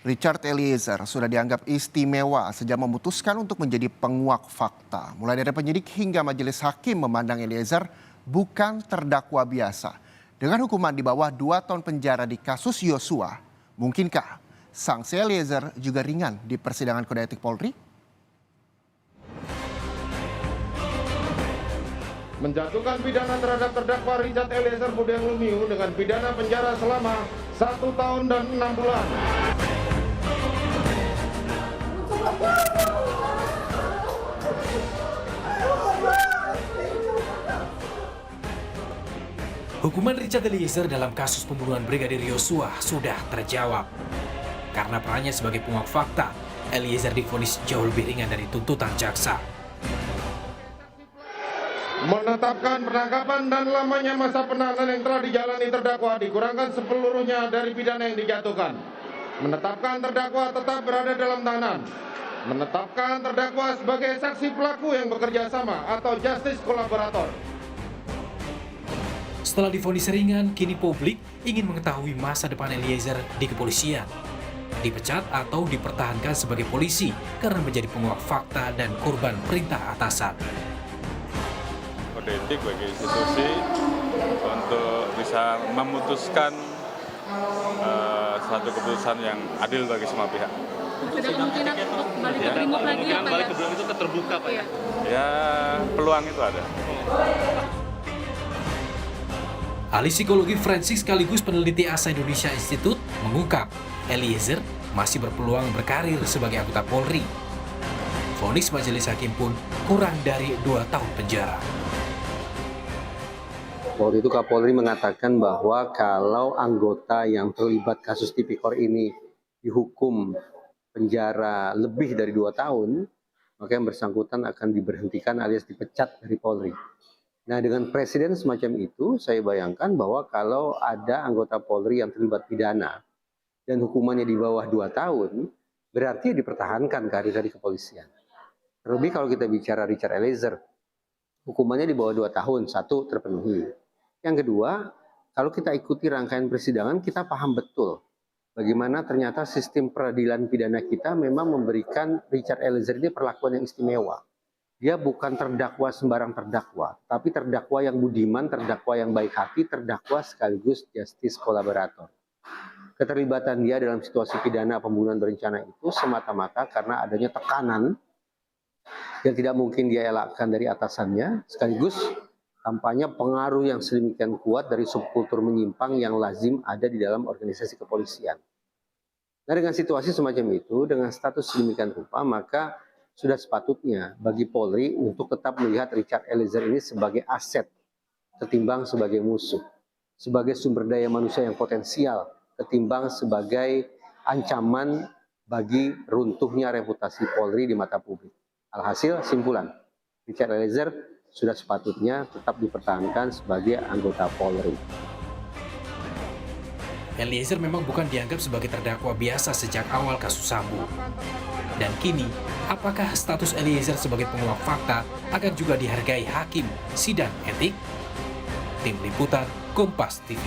Richard Eliezer sudah dianggap istimewa sejak memutuskan untuk menjadi penguak fakta. Mulai dari penyidik hingga majelis hakim memandang Eliezer bukan terdakwa biasa. Dengan hukuman di bawah 2 tahun penjara di kasus Yosua, mungkinkah sanksi Eliezer juga ringan di persidangan kode etik Polri? Menjatuhkan pidana terhadap terdakwa Richard Eliezer Budiang Lumiu dengan pidana penjara selama 1 tahun dan 6 bulan. Hukuman Richard Eliezer dalam kasus pembunuhan Brigadir Yosua sudah terjawab. Karena perannya sebagai penguak fakta, Eliezer divonis jauh lebih ringan dari tuntutan jaksa. Menetapkan penangkapan dan lamanya masa penahanan yang telah dijalani terdakwa dikurangkan sepeluruhnya dari pidana yang dijatuhkan. Menetapkan terdakwa tetap berada dalam tahanan. Menetapkan terdakwa sebagai saksi pelaku yang bekerja sama atau justice kolaborator. Setelah divonis ringan, kini publik ingin mengetahui masa depan Eliezer di kepolisian. Dipecat atau dipertahankan sebagai polisi karena menjadi penguak fakta dan korban perintah atasan. Kode etik bagi institusi untuk bisa memutuskan satu keputusan yang adil bagi semua pihak. Ada kemungkinan untuk balik ke Brimob lagi ya Pak? Balik ke Brimob itu terbuka Pak ya? Ya, peluang itu ada. Ahli psikologi forensik sekaligus peneliti ASA Indonesia Institute mengungkap Eliezer masih berpeluang berkarir sebagai anggota Polri. Vonis majelis hakim pun kurang dari 2 tahun penjara. Waktu itu Kapolri mengatakan bahwa kalau anggota yang terlibat kasus tipikor ini dihukum penjara lebih dari 2 tahun, maka yang bersangkutan akan diberhentikan alias dipecat dari Polri. Nah, dengan presiden semacam itu, saya bayangkan bahwa kalau ada anggota Polri yang terlibat pidana dan hukumannya di bawah 2 tahun, berarti dipertahankan karir dari kepolisian. Terlebih kalau kita bicara Richard Eliezer, hukumannya di bawah 2 tahun, 1 terpenuhi. Yang kedua, kalau kita ikuti rangkaian persidangan, kita paham betul bagaimana ternyata sistem peradilan pidana kita memang memberikan Richard Eliezer ini perlakuan yang istimewa. Dia bukan terdakwa sembarang terdakwa, tapi terdakwa yang budiman, terdakwa yang baik hati, terdakwa sekaligus justice kolaborator. Keterlibatan dia dalam situasi pidana pembunuhan berencana itu semata-mata karena adanya tekanan yang tidak mungkin dia elakkan dari atasannya, sekaligus tampaknya pengaruh yang sedemikian kuat dari subkultur menyimpang yang lazim ada di dalam organisasi kepolisian. Nah, dengan situasi semacam itu, dengan status sedemikian rupa, maka sudah sepatutnya bagi Polri untuk tetap melihat Richard Eliezer ini sebagai aset ketimbang sebagai musuh, sebagai sumber daya manusia yang potensial ketimbang sebagai ancaman bagi runtuhnya reputasi Polri di mata publik. Alhasil, simpulan, Richard Eliezer sudah sepatutnya tetap dipertahankan sebagai anggota Polri. Eliezer memang bukan dianggap sebagai terdakwa biasa sejak awal kasus Sambo. Dan kini, apakah status Eliezer sebagai penguak fakta akan juga dihargai hakim sidang etik? Tim Liputan Kompas TV.